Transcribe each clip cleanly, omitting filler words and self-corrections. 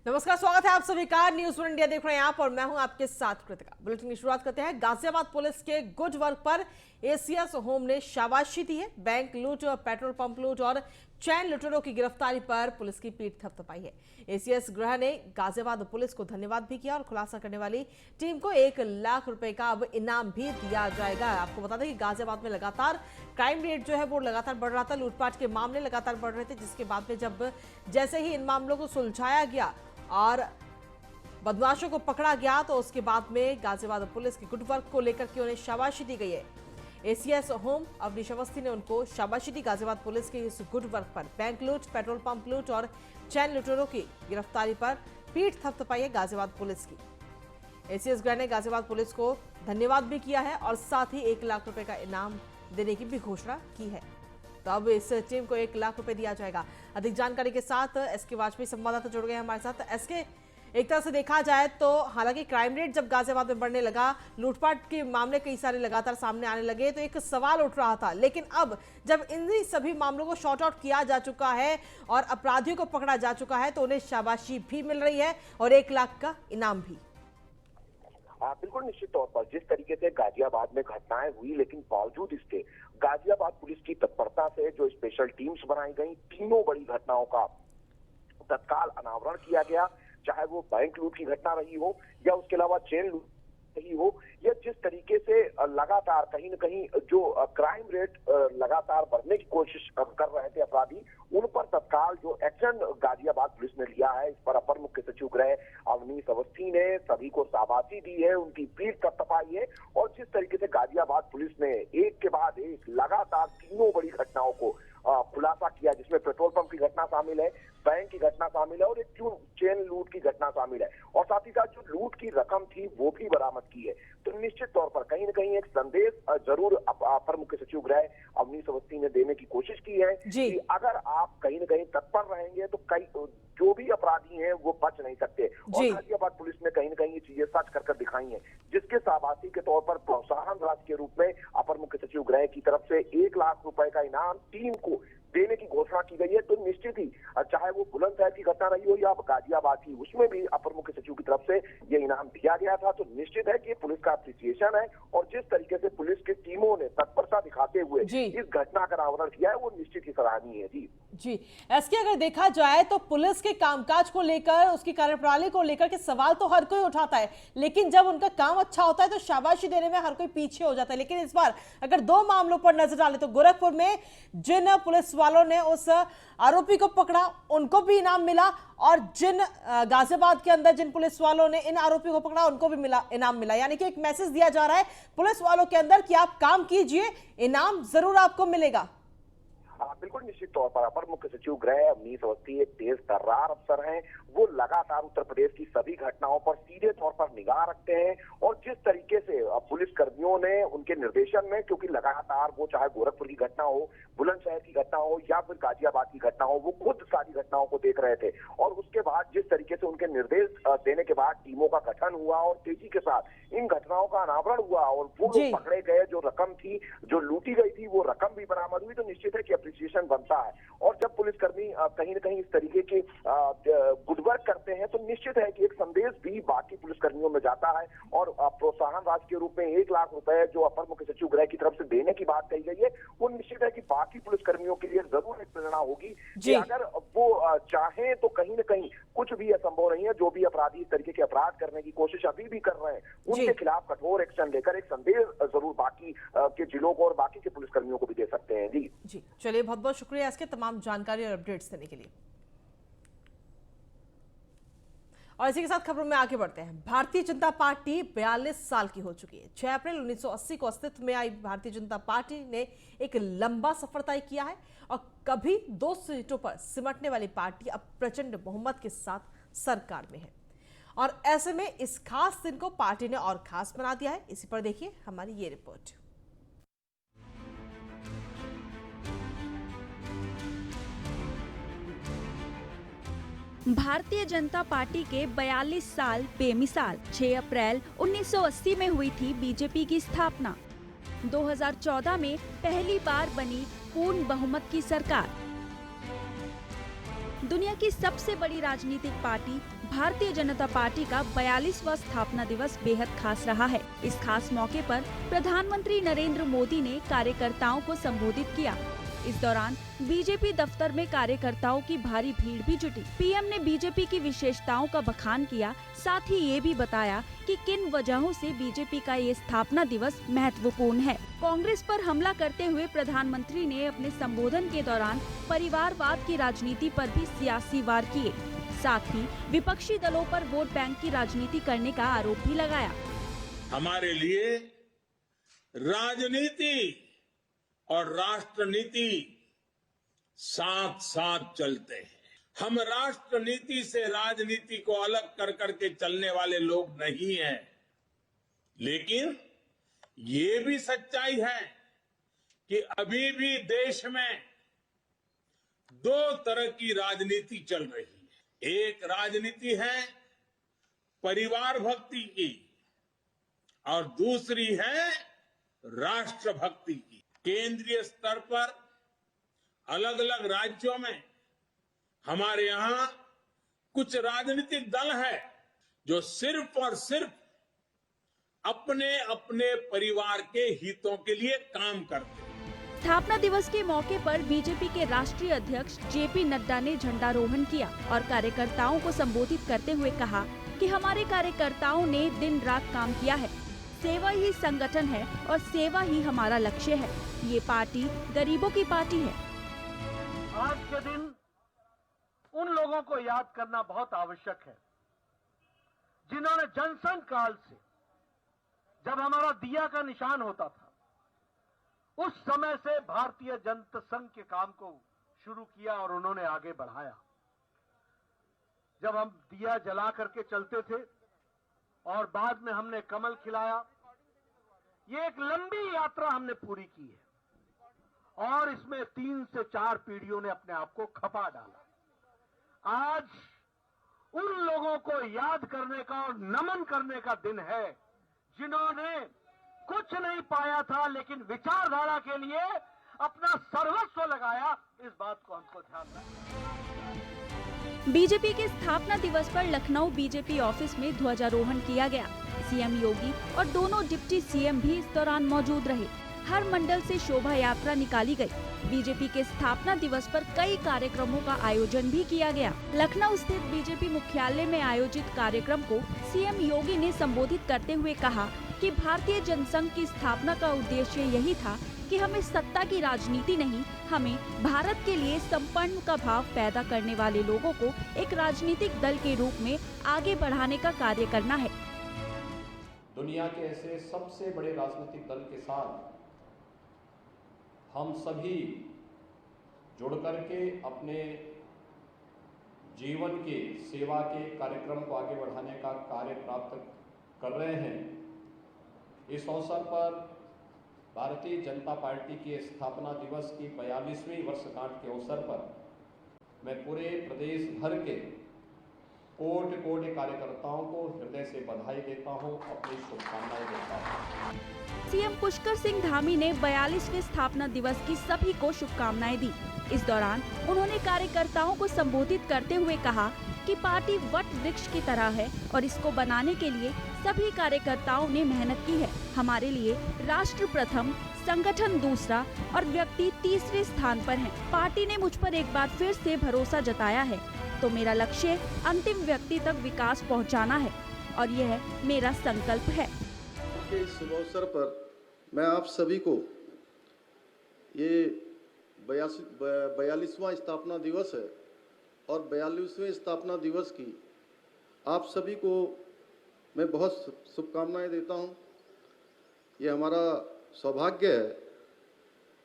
नमस्कार, स्वागत है आप सभी का। न्यूज़ वन इंडिया देख रहे हैं आप और मैं हूं आपके साथ कृतिका। बुलेटिन की शुरुआत करते हैं। गाजियाबाद पुलिस के गुड वर्क पर एसीएस होम ने शाबाशी दी है। बैंक लूट, पेट्रोल पंप लूट और चैन लुटेरों की गिरफ्तारी पर पुलिस की पीठ थपथपाई है। एसीएस गृह ने गाजियाबाद पुलिस को धन्यवाद भी किया और खुलासा करने वाली टीम को 1 लाख रुपए का अब इनाम भी दिया जाएगा। आपको बता दें कि गाजियाबाद में लगातार क्राइम रेट जो है वो लगातार बढ़ रहा था। लूटपाट के मामले लगातार बढ़ रहे थे, जिसके बाद में जैसे ही इन मामलों को सुलझाया गया और बदमाशों को पकड़ा गया तो उसके बाद में गाजियाबाद पुलिस के गुड वर्क को लेकर के उन्हें शाबाशी दी गई है। एसीएस होम अवनीश अवस्थी ने उनको शाबाशी दी गाजियाबाद पुलिस के इस गुड वर्क पर। बैंक लूट, पेट्रोल पंप लूट और चैन लुटेरों की गिरफ्तारी पर पीठ थपथपाई है गाजियाबाद पुलिस की। एसीएस गृह ने गाजियाबाद पुलिस को धन्यवाद भी किया है और साथ ही 1 लाख रुपए का इनाम देने की भी घोषणा की है। तो अब इस टीम को 1 लाख रुपए दिया जाएगा। अधिक जानकारी के साथ एसके वाजपेयी संवाददाता जुड़ गए हैं हमारे साथ। एसके, एक तरह से देखा जाए तो हालांकि क्राइम रेट जब गाजियाबाद में बढ़ने लगा, लूटपाट के मामले कई सारे लगातार सामने आने लगे, तो एक सवाल उठ रहा था। लेकिन अब जब इन सभी मामलों को शॉर्ट आउट किया जा चुका है और अपराधियों को पकड़ा जा चुका है, तो उन्हें शाबाशी भी मिल रही है और 1 लाख का इनाम भी। बिल्कुल निश्चित तौर पर जिस तरीके से गाजियाबाद में घटनाएं हुई, लेकिन बावजूद इसके गाजियाबाद पुलिस की तत्परता से जो स्पेशल टीम्स बनाई गई, तीनों बड़ी घटनाओं का तत्काल अनावरण किया गया। चाहे वो बैंक लूट की घटना रही हो या उसके अलावा चेन लूट रही हो, या जिस तरीके से लगातार कहीं न कहीं जो क्राइम रेट लगातार बढ़ने की कोशिश कर रहे थे अपराधी, उन पर तत्काल जो एक्शन गाजियाबाद पुलिस ने लिया है, इस पर अपर मुख्य सचिव गृह अवनीश अवस्थी ने सभी को शाबाशी दी है, उनकी पीठ थपथपाई है। और जिस तरीके से गाजियाबाद पुलिस ने एक के बाद एक लगातार तीनों बड़ी घटनाओं को खुलासा किया, जिसमें पेट्रोल पंप की घटना शामिल है, बैंक की घटना शामिल है और एक चेन लूट की घटना शामिल है, और साथ ही साथ जो लूट की रकम थी वो भी बरामद की है। तो निश्चित तौर पर कहीं न कहीं एक संदेश जरूर अपर मुख्य सचिव गृह अवनीश अवस्थी ने देने की कोशिश की है कि अगर आप कहीं न कहीं तत्पर रहेंगे तो कई जो भी अपराधी हैं वो बच नहीं सकते। और गाजियाबाद पुलिस ने कहीं न कहीं ये चीजें सच कर दिखाई हैं, जिसके शाबाशी के तौर पर प्रोत्साहन राशि के रूप में अपर मुख्य सचिव गृह की तरफ से 1 लाख रुपए का इनाम टीम को देने की घोषणा की गई है। तो निश्चित ही चाहे वो बुलंदशहर की घटना रही हो या गाजियाबाद की, उसमें भी अपर मुख्य सचिव की तरफ से ये इनाम दिया गया था। तो निश्चित है कि पुलिस का अप्रिसिएशन है और जिस तरीके से पुलिस की टीमों ने तत्परता दिखाते हुए इस घटना का अनावरण किया है, वो निश्चित ही सराहनीय है। जी एसके, अगर देखा जाए तो पुलिस के कामकाज को लेकर, उसकी कार्यप्रणाली को लेकर के सवाल तो हर कोई उठाता है, लेकिन जब उनका काम अच्छा होता है तो शाबाशी देने में हर कोई पीछे हो जाता है। लेकिन इस बार अगर 2 मामलों पर नजर डालें तो गोरखपुर में जिन पुलिस वालों ने उस आरोपी को पकड़ा उनको भी इनाम मिला, और जिन गाजियाबाद के अंदर जिन पुलिस वालों ने इन आरोपियों को पकड़ा उनको भी इनाम मिला। यानी कि एक मैसेज दिया जा रहा है पुलिस वालों के अंदर कि आप काम कीजिए, इनाम जरूर आपको मिलेगा। बिल्कुल निश्चित तौर पर अपर मुख्य सचिव गृह अवनीश अवस्थी एक तेज तर्रार अफसर हैं। वो लगातार उत्तर प्रदेश की सभी घटनाओं पर सीधे तौर पर निगाह रखते हैं और जिस तरीके से पुलिस कर्मियों ने उनके निर्देशन में, क्योंकि लगातार वो चाहे गोरखपुर की घटना हो, बुलंदशहर की घटना हो या फिर गाजियाबाद की घटना हो, वो खुद सारी घटनाओं को देख रहे थे। और उसके बाद जिस तरीके से उनके निर्देश देने के बाद टीमों का गठन हुआ और तेजी के साथ इन घटनाओं का अनावरण हुआ और वो लोग पकड़े गए, जो रकम थी जो लूटी गई थी वो रकम भी बरामद हुई। तो निश्चित है कि अप्रिसिएशन बनता है। और जब पुलिसकर्मी कहीं न कहीं इस तरीके के गुड वर्क करते हैं तो निश्चित है कि एक संदेश भी बाकी पुलिसकर्मियों में जाता है। और प्रोत्साहन राशि के रूप में 1 लाख रुपए जो अपर मुख्य सचिव गृह की तरफ से देने की बात कही गई है, वो निश्चित है कि बाकी पुलिसकर्मियों के लिए जरूर एक प्रेरणा होगी कि अगर वो चाहें तो कहीं न कहीं कुछ भी असंभव नहीं है। जो भी अपराधी इस तरीके के अपराध करने की कोशिश अभी भी कर रहे हैं, उनके खिलाफ कठोर एक्शन लेकर एक संदेश जरूर बाकी के जिलों को और बाकी के पुलिसकर्मियों को भी दे सकते हैं। जी चलिए, बहुत बहुत शुक्रिया इसके तमाम जानकारी और अपडेट्स देने के लिए। और इसी के साथ खबरों में आगे बढ़ते हैं। भारतीय जनता पार्टी 42 साल की हो चुकी है। 6 अप्रैल 1980 को अस्तित्व में आई भारतीय जनता पार्टी ने एक लंबा सफर तय किया है और कभी 2 सीटों पर सिमटने वाली पार्टी अब प्रचंड बहुमत के साथ सरकार में है। और ऐसे में इस खास दिन को पार्टी ने और खास बना दिया है। इसी पर देखिए हमारी ये रिपोर्ट। भारतीय जनता पार्टी के 42 साल बेमिसाल। 6 अप्रैल 1980 में हुई थी बीजेपी की स्थापना। 2014 में पहली बार बनी पूर्ण बहुमत की सरकार। दुनिया की सबसे बड़ी राजनीतिक पार्टी भारतीय जनता पार्टी का 42वां स्थापना दिवस बेहद खास रहा है। इस खास मौके पर प्रधानमंत्री नरेंद्र मोदी ने कार्यकर्ताओं को संबोधित किया। इस दौरान बीजेपी दफ्तर में कार्यकर्ताओं की भारी भीड़ भी जुटी। पीएम ने बीजेपी की विशेषताओं का बखान किया, साथ ही ये भी बताया कि किन वजहों से बीजेपी का ये स्थापना दिवस महत्वपूर्ण है। कांग्रेस पर हमला करते हुए प्रधानमंत्री ने अपने संबोधन के दौरान परिवारवाद की राजनीति पर भी सियासी वार किए। साथ ही विपक्षी दलों पर वोट बैंक की राजनीति करने का आरोप भी लगाया। हमारे लिए राजनीति और राष्ट्रनीति साथ साथ चलते हैं। हम राष्ट्रनीति से राजनीति को अलग कर करके चलने वाले लोग नहीं हैं। लेकिन ये भी सच्चाई है कि अभी भी देश में दो तरह की राजनीति चल रही है। एक राजनीति है परिवार भक्ति की और दूसरी है राष्ट्र भक्ति की। केंद्रीय स्तर पर अलग अलग राज्यों में हमारे यहाँ कुछ राजनीतिक दल है जो सिर्फ और सिर्फ अपने अपने परिवार के हितों के लिए काम करते हैं। स्थापना दिवस के मौके पर बीजेपी के राष्ट्रीय अध्यक्ष जेपी नड्डा ने झंडारोहण किया और कार्यकर्ताओं को संबोधित करते हुए कहा कि हमारे कार्यकर्ताओं ने दिन रात काम किया है। सेवा ही संगठन है और सेवा ही हमारा लक्ष्य है। ये पार्टी गरीबों की पार्टी है। आज के दिन उन लोगों को याद करना बहुत आवश्यक है जिन्होंने जनसंघ काल से, जब हमारा दिया का निशान होता था, उस समय से भारतीय जनता संघ के काम को शुरू किया और उन्होंने आगे बढ़ाया। जब हम दिया जला करके चलते थे और बाद में हमने कमल खिलाया, ये एक लंबी यात्रा हमने पूरी की है और इसमें 3 से 4 पीढ़ियों ने अपने आप को खपा डाला। आज उन लोगों को याद करने का और नमन करने का दिन है जिन्होंने कुछ नहीं पाया था लेकिन विचारधारा के लिए अपना सर्वस्व लगाया। इस बात को हमको ध्यान रखना है। बीजेपी के स्थापना दिवस पर लखनऊ बीजेपी ऑफिस में ध्वजारोहण किया गया। सीएम योगी और दोनों डिप्टी सीएम भी इस दौरान मौजूद रहे। हर मंडल से शोभा यात्रा निकाली गई। बीजेपी के स्थापना दिवस पर कई कार्यक्रमों का आयोजन भी किया गया। लखनऊ स्थित बीजेपी मुख्यालय में आयोजित कार्यक्रम को सीएम योगी ने संबोधित करते हुए कहा कि भारतीय जनसंघ की स्थापना का उद्देश्य यही था कि हमें सत्ता की राजनीति नहीं, हमें भारत के लिए संपन्न का भाव पैदा करने वाले लोगों को एक राजनीतिक दल के रूप में आगे बढ़ाने का कार्य करना है। दुनिया के ऐसे सबसे बड़े राजनीतिक दल के साथ हम सभी जुड़ करके अपने जीवन के सेवा के कार्यक्रम को आगे बढ़ाने का कार्य प्राप्त कर रहे हैं। इस अवसर पर भारतीय जनता पार्टी के स्थापना दिवस की 42वीं वर्षगांठ के अवसर पर मैं पूरे प्रदेश भर के कोटि कोटि कार्यकर्ताओं को हृदय से बधाई देता हूं, अपनी शुभकामनाएं देता हूं। सीएम पुष्कर सिंह धामी ने 42वें स्थापना दिवस की सभी को शुभकामनाएं दी। इस दौरान उन्होंने कार्यकर्ताओं को संबोधित करते हुए कहा कि पार्टी वट वृक्ष की तरह है और इसको बनाने के लिए सभी कार्यकर्ताओं ने मेहनत की है। हमारे लिए राष्ट्र प्रथम, संगठन दूसरा और व्यक्ति तीसरे स्थान पर हैं। पार्टी ने मुझ पर एक बार फिर से भरोसा जताया है, तो मेरा लक्ष्य अंतिम व्यक्ति तक विकास पहुंचाना है और यह मेरा संकल्प है। इस शुभ अवसर पर मैं आप सभी को ये 42वां स्थापना दिवस है और 42वें स्थापना दिवस की आप सभी को मैं बहुत शुभकामनाएं देता हूं। ये हमारा सौभाग्य है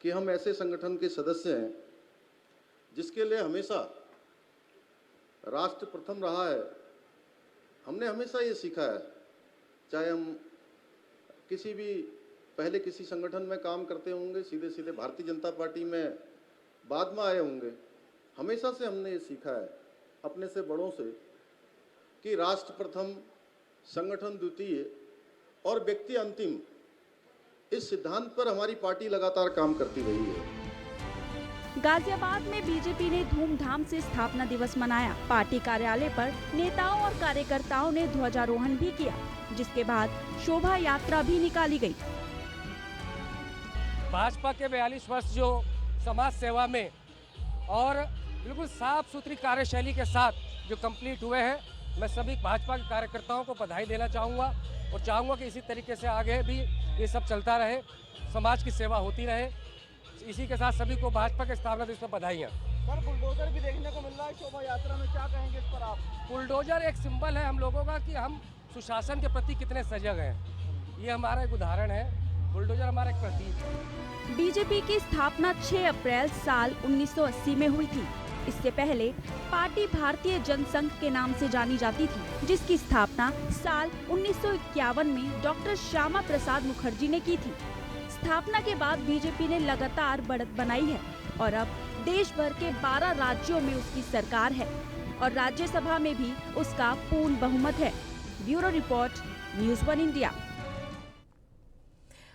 कि हम ऐसे संगठन के सदस्य हैं जिसके लिए हमेशा राष्ट्र प्रथम रहा है। हमने हमेशा ये सीखा है, चाहे हम पहले किसी संगठन में काम करते होंगे, सीधे सीधे भारतीय जनता पार्टी में बाद में आए होंगे, हमेशा से हमने ये सीखा है अपने से बड़ों से कि राष्ट्र प्रथम, संगठन द्वितीय और व्यक्ति अंतिम, इस सिद्धांत पर हमारी पार्टी लगातार काम करती रही है। गाजियाबाद में बीजेपी ने धूमधाम से स्थापना दिवस मनाया। पार्टी कार्यालय पर नेताओं और कार्यकर्ताओं ने ध्वजारोहण भी किया, जिसके बाद शोभा यात्रा भी निकाली गई। भाजपा के 42 वर्ष जो समाज सेवा में और बिल्कुल साफ सुथरी कार्यशैली के साथ जो कंप्लीट हुए हैं, मैं सभी भाजपा के कार्यकर्ताओं को बधाई देना चाहूँगा और चाहूँगा कि इसी तरीके से आगे भी ये सब चलता रहे, समाज की सेवा होती रहे। इसी के साथ सभी को भाजपा के स्थापना दिवस पर बधाइयाँ। सर, बुलडोजर भी देखने को मिल रहा है शोभा यात्रा में, क्या कहेंगे इस पर आप? बुलडोजर एक सिंबल है हम लोगों का कि हम सुशासन के प्रति कितने सजग हैं। ये हमारा एक उदाहरण है, बुलडोजर हमारा एक प्रतीक है। बीजेपी की स्थापना 6 अप्रैल साल 1980 में हुई थी। इससे पहले पार्टी भारतीय जनसंघ के नाम से जानी जाती थी, जिसकी स्थापना साल 1951 में डॉक्टर श्यामा प्रसाद मुखर्जी ने की थी। स्थापना के बाद बीजेपी ने लगातार बढ़त बनाई है और अब देश भर के 12 राज्यों में उसकी सरकार है और राज्यसभा में भी उसका पूर्ण बहुमत है। Bureau report, news 1 India.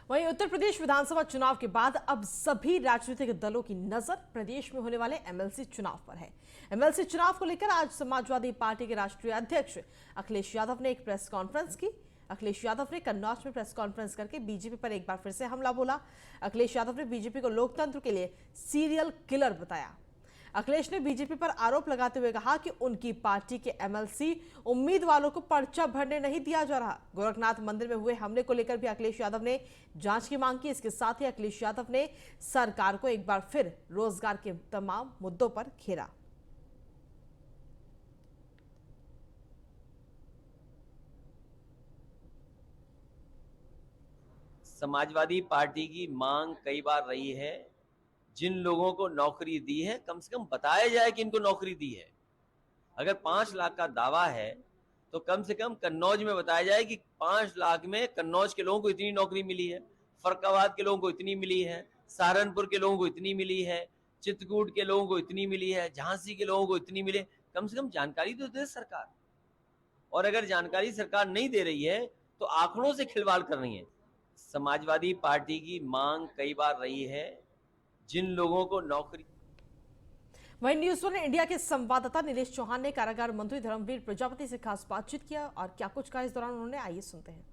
वहीं उत्तर प्रदेश विधानसभा चुनाव के बाद अब सभी राजनीतिक दलों की नजर प्रदेश में होने वाले एमएलसी चुनाव पर है। एमएलसी चुनाव को लेकर आज समाजवादी पार्टी के राष्ट्रीय अध्यक्ष अखिलेश यादव ने एक प्रेस कॉन्फ्रेंस की। अखिलेश यादव ने कन्नौज में प्रेस कॉन्फ्रेंस करके बीजेपी पर एक बार फिर से हमला बोला। अखिलेश यादव ने बीजेपी को लोकतंत्र के लिए सीरियल किलर बताया। अखिलेश ने बीजेपी पर आरोप लगाते हुए कहा कि उनकी पार्टी के एमएलसी उम्मीदवारों को पर्चा भरने नहीं दिया जा रहा। गोरखनाथ मंदिर में हुए हमले को लेकर भी अखिलेश यादव ने जांच की मांग की। इसके साथ ही अखिलेश यादव ने सरकार को एक बार फिर रोजगार के तमाम मुद्दों पर घेरा। समाजवादी पार्टी की मांग कई बार रही है, जिन लोगों को नौकरी दी है कम से कम बताया जाए कि इनको नौकरी दी है। अगर 5 लाख का दावा है तो कम से कम कन्नौज में बताया जाए कि 5 लाख में कन्नौज के लोगों को इतनी नौकरी मिली है, फर्रुखाबाद के लोगों को इतनी मिली है, सहारनपुर के लोगों को इतनी मिली है, चित्रकूट के लोगों को इतनी मिली है, झांसी के लोगों को इतनी मिले। कम से कम जानकारी तो दे सरकार। और अगर जानकारी सरकार नहीं दे रही है तो आंकड़ों से खिलवाड़ कर रही है। समाजवादी पार्टी की मांग कई बार रही है, जिन लोगों को नौकरी। वहीं न्यूज़ 1 इंडिया के संवाददाता नीलेश चौहान ने कारागार मंत्री धर्मवीर प्रजापति से खास बातचीत किया और क्या कुछ कहा इस दौरान उन्होंने, आइए सुनते हैं।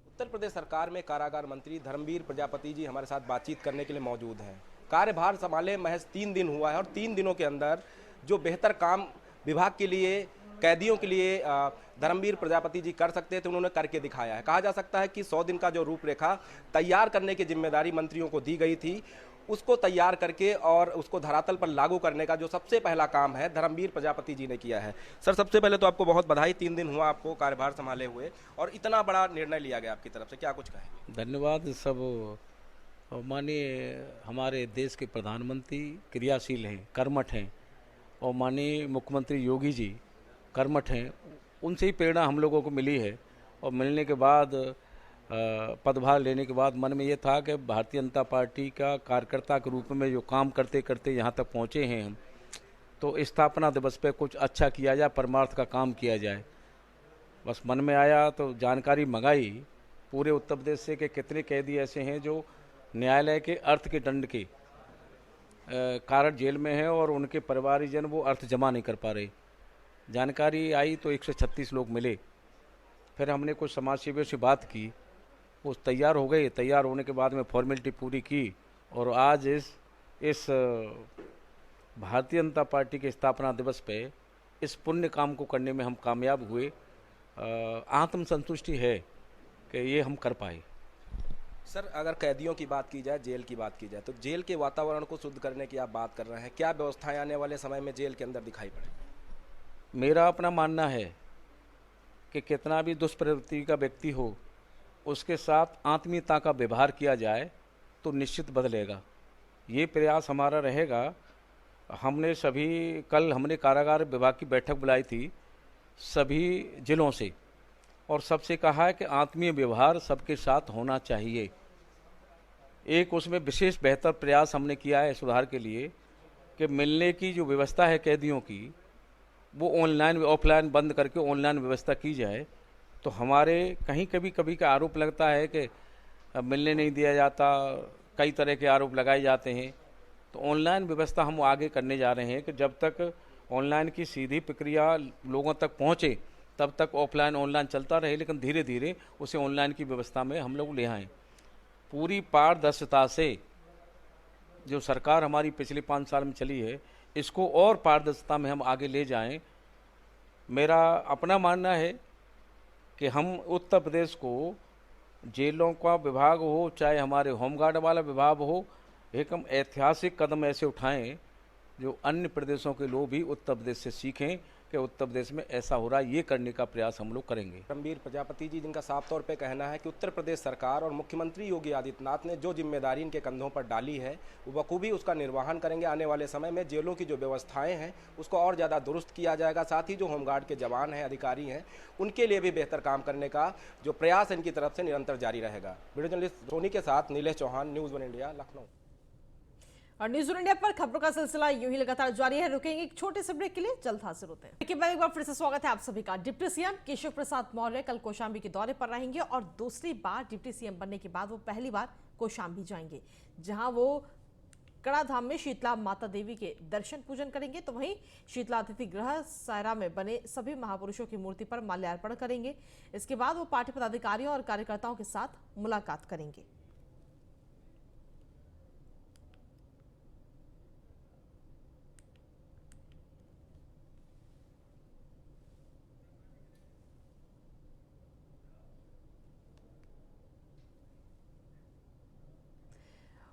उत्तर प्रदेश सरकार में कारागार मंत्री धर्मवीर प्रजापति जी हमारे साथ बातचीत करने के लिए मौजूद हैं। कार्यभार संभाले महज 3 दिन हुआ है और 3 दिनों के अंदर जो बेहतर काम विभाग के लिए, कैदियों के लिए धर्मवीर प्रजापति जी कर सकते थे, उन्होंने करके दिखाया है। कहा जा सकता है कि 100 दिन का जो रूपरेखा तैयार करने की जिम्मेदारी मंत्रियों को दी गई थी, उसको तैयार करके और उसको धरातल पर लागू करने का जो सबसे पहला काम है धर्मवीर प्रजापति जी ने किया है। सर, सबसे पहले तो आपको बहुत बधाई, 3 दिन हुआ आपको कार्यभार संभाले हुए और इतना बड़ा निर्णय लिया गया आपकी तरफ से, क्या कुछ कहें? धन्यवाद। सब माननीय हमारे देश के प्रधानमंत्री क्रियाशील हैं, कर्मठ हैं और माननीय मुख्यमंत्री योगी जी कर्मठ हैं। उनसे ही प्रेरणा हम लोगों को मिली है और मिलने के बाद पदभार लेने के बाद मन में ये था कि भारतीय जनता पार्टी का कार्यकर्ता के रूप में जो काम करते करते यहाँ तक पहुँचे हैं हम, तो स्थापना दिवस पे कुछ अच्छा किया जाए, परमार्थ का काम किया जाए। बस मन में आया तो जानकारी मंगाई पूरे उत्तर प्रदेश से कि कितने कैदी ऐसे हैं जो न्यायालय के अर्थ के दंड के कारण जेल में हैं और उनके परिवारजन वो अर्थ जमा नहीं कर पा रहे। जानकारी आई तो 136 लोग मिले। फिर हमने कुछ समाज सेवियों से बात की, वो तैयार हो गए। तैयार होने के बाद में फॉर्मेलिटी पूरी की और आज इस भारतीय जनता पार्टी के स्थापना दिवस पे इस पुण्य काम को करने में हम कामयाब हुए। आत्म संतुष्टि है कि ये हम कर पाए। सर, अगर कैदियों की बात की जाए, जेल की बात की जाए, तो जेल के वातावरण को शुद्ध करने की आप बात कर रहे हैं, क्या व्यवस्थाएं आने वाले समय में जेल के अंदर दिखाई पड़े? मेरा अपना मानना है कि कितना भी दुष्प्रवृत्ति का व्यक्ति हो, उसके साथ आत्मीयता का व्यवहार किया जाए तो निश्चित बदलेगा। ये प्रयास हमारा रहेगा। कल हमने कारागार विभाग की बैठक बुलाई थी सभी जिलों से और सबसे कहा है कि आत्मीय व्यवहार सबके साथ होना चाहिए। एक उसमें विशेष बेहतर प्रयास हमने किया है सुधार के लिए कि मिलने की जो व्यवस्था है कैदियों की, वो ऑनलाइन ऑफलाइन बंद करके ऑनलाइन व्यवस्था की जाए। तो हमारे कभी का आरोप लगता है कि मिलने नहीं दिया जाता, कई तरह के आरोप लगाए जाते हैं। तो ऑनलाइन व्यवस्था हम आगे करने जा रहे हैं कि जब तक ऑनलाइन की सीधी प्रक्रिया लोगों तक पहुँचे तब तक ऑफलाइन ऑनलाइन चलता रहे, लेकिन धीरे धीरे उसे ऑनलाइन की व्यवस्था में हम लोग ले आएँ। पूरी पारदर्शिता से जो सरकार हमारी पिछले 5 साल में चली है, इसको और पारदर्शिता में हम आगे ले जाएं। मेरा अपना मानना है कि हम उत्तर प्रदेश को जेलों का विभाग हो, चाहे हमारे होमगार्ड वाला विभाग हो, एक हम ऐतिहासिक कदम ऐसे उठाएं जो अन्य प्रदेशों के लोग भी उत्तर प्रदेश से सीखें कि उत्तर प्रदेश में ऐसा हो रहा है। ये करने का प्रयास हम लोग करेंगे। धर्मवीर प्रजापति जी, जिनका साफ तौर पे कहना है कि उत्तर प्रदेश सरकार और मुख्यमंत्री योगी आदित्यनाथ ने जो जिम्मेदारी इनके कंधों पर डाली है वो बखूबी उसका निर्वहन करेंगे। आने वाले समय में जेलों की जो व्यवस्थाएं हैं उसको और ज़्यादा दुरुस्त किया जाएगा। साथ ही जो होमगार्ड के जवान हैं, अधिकारी हैं, उनके लिए भी बेहतर काम करने का जो प्रयास इनकी तरफ से निरंतर जारी रहेगा। वीडियो जर्नलिस्ट सोनी के साथ नीलेश चौहान, न्यूज़ 1 इंडिया, लखनऊ। और न्यूज़ 1 इंडिया पर खबरों का सिलसिला यूं ही लगातार जारी है। रुकेंगे एक छोटे से ब्रेक के लिए, जल्द हाजिर होते हैं। एक बार फिर से स्वागत है आप सभी का। डिप्टी सीएम केशव प्रसाद मौर्य कल कौशाम्बी के दौरे पर रहेंगे और दूसरी बार डिप्टी सीएम बनने के बाद वो पहली बार कौशाम्बी जाएंगे, जहां वो कड़ाधाम में शीतला माता देवी के दर्शन पूजन करेंगे। तो वहीं शीतला अतिथि गृह सायरा में बने सभी महापुरुषों की मूर्ति पर माल्यार्पण करेंगे। इसके बाद वो पार्टी पदाधिकारियों और कार्यकर्ताओं के साथ मुलाकात करेंगे।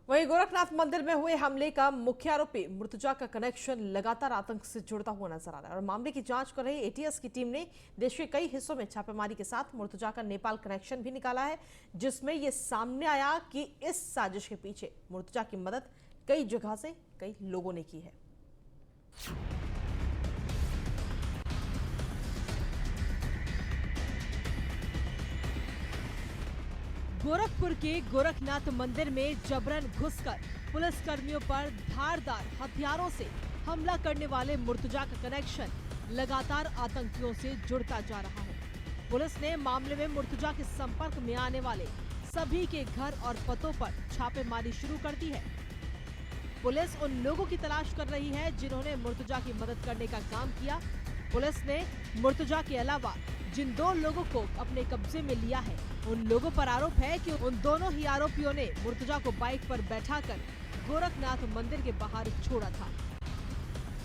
वहीं गोरखनाथ मंदिर में हुए हमले का मुख्य आरोपी मुर्तजा का कनेक्शन लगातार आतंक से जुड़ता हुआ नजर आ रहा है और मामले की जांच कर रही एटीएस की टीम ने देश के कई हिस्सों में छापेमारी के साथ मुर्तजा का नेपाल कनेक्शन भी निकाला है, जिसमें यह सामने आया कि इस साजिश के पीछे मुर्तजा की मदद कई जगह से कई लोगों ने की है। गोरखपुर के गोरखनाथ मंदिर में जबरन घुसकर पुलिस कर्मियों पर धारदार हथियारों से हमला करने वाले मुर्तजा का कनेक्शन लगातार आतंकियों से जुड़ता जा रहा है। पुलिस ने मामले में मुर्तजा के संपर्क में आने वाले सभी के घर और पतों पर छापेमारी शुरू कर दी है। पुलिस उन लोगों की तलाश कर रही है जिन्होंने मुर्तजा की मदद करने का काम किया। पुलिस ने मुर्तजा के अलावा जिन 2 लोगों को अपने कब्जे में लिया है, उन लोगों पर आरोप है कि उन दोनों ही आरोपियों ने मुर्तजा को बाइक पर बैठाकर गोरखनाथ मंदिर के बाहर छोड़ा था।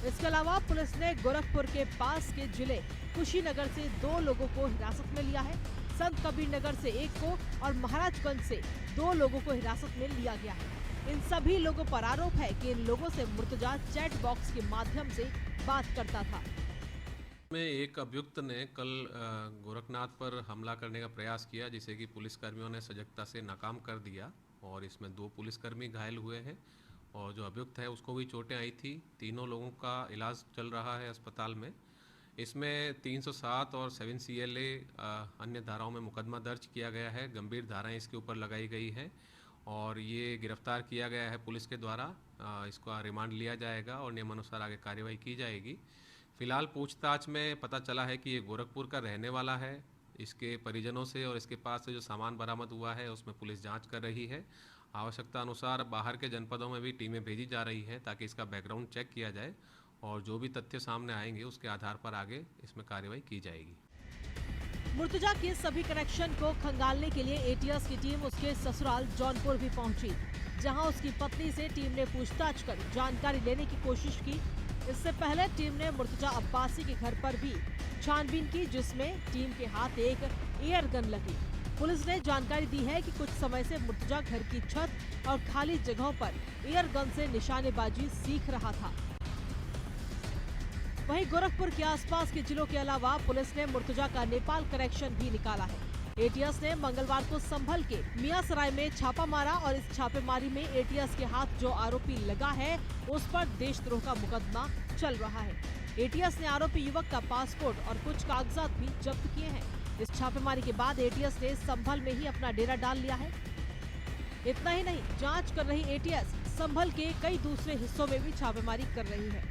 इसके अलावा पुलिस ने गोरखपुर के पास के जिले कुशीनगर से 2 लोगों को हिरासत में लिया है। संत कबीर नगर से 1 को और महाराजगंज से 2 लोगों को हिरासत में लिया गया है। इन सभी लोगों पर आरोप है कि इन लोगों से मुर्तजा चैट बॉक्स के माध्यम से बात करता था। में एक अभियुक्त ने कल गोरखनाथ पर हमला करने का प्रयास किया, जिसे कि पुलिसकर्मियों ने सजगता से नाकाम कर दिया और इसमें 2 पुलिसकर्मी घायल हुए हैं और जो अभियुक्त है उसको भी चोटें आई थी। तीनों लोगों का इलाज चल रहा है अस्पताल में। इसमें 307 और 7 CLA अन्य धाराओं में मुकदमा दर्ज किया गया है। गंभीर धाराएं इसके ऊपर लगाई गई है और ये गिरफ्तार किया गया है पुलिस के द्वारा। इसका रिमांड लिया जाएगा और नियमानुसार आगे कार्रवाई की जाएगी। फिलहाल पूछताछ में पता चला है कि ये गोरखपुर का रहने वाला है। इसके परिजनों से और इसके पास से जो सामान बरामद हुआ है उसमें पुलिस जांच कर रही है। आवश्यकता अनुसार बाहर के जनपदों में भी टीमें भेजी जा रही हैं ताकि इसका बैकग्राउंड चेक किया जाए और जो भी तथ्य सामने आएंगे उसके आधार पर आगे इसमें कार्रवाई की जाएगी। मुर्तजा के सभी कनेक्शन को खंगालने के लिए एटीएस की टीम उसके ससुराल जौनपुर भी पहुंची, जहां उसकी पत्नी से टीम ने पूछताछ कर जानकारी लेने की कोशिश की। इससे पहले टीम ने मुर्तजा अब्बासी के घर पर भी छानबीन की, जिसमें टीम के हाथ एक एयर गन लगी। पुलिस ने जानकारी दी है कि कुछ समय से मुर्तजा घर की छत और खाली जगहों पर एयर गन से निशानेबाजी सीख रहा था। वहीं गोरखपुर के आसपास के जिलों के अलावा पुलिस ने मुर्तजा का नेपाल कनेक्शन भी निकाला है। एटीएस ने मंगलवार को संभल के मियासराय में छापा मारा और इस छापेमारी में एटीएस के हाथ जो आरोपी लगा है उस पर देशद्रोह का मुकदमा चल रहा है। एटीएस ने आरोपी युवक का पासपोर्ट और कुछ कागजात भी जब्त किए हैं। इस छापेमारी के बाद एटीएस ने संभल में ही अपना डेरा डाल लिया है। इतना ही नहीं, जांच कर रही एटीएस संभल के कई दूसरे हिस्सों में भी छापेमारी कर रही है।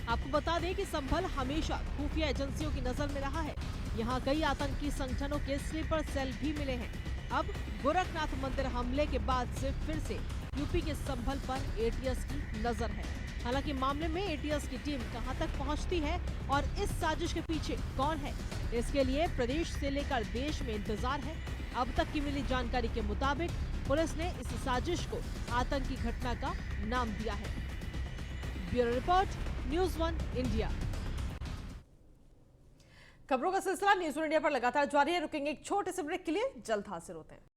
आपको बता दें कि संभल हमेशा खुफिया एजेंसियों की नजर में रहा है। यहाँ कई आतंकी संगठनों के स्लीपर सेल भी मिले हैं। अब गोरखनाथ मंदिर हमले के बाद से फिर से यूपी के संभल पर एटीएस की नजर है। हालांकि मामले में एटीएस की टीम कहां तक पहुंचती है और इस साजिश के पीछे कौन है, इसके लिए प्रदेश से लेकर देश में इंतजार है। अब तक की मिली जानकारी के मुताबिक पुलिस ने इस साजिश को आतंकी घटना का नाम दिया है। Bureau report, news 1 India. खबरों का सिलसिला न्यूज़ 1 इंडिया पर लगातार जारी है। रुकेंगे एक छोटे से ब्रेक के लिए, जल्द हाजिर होते हैं।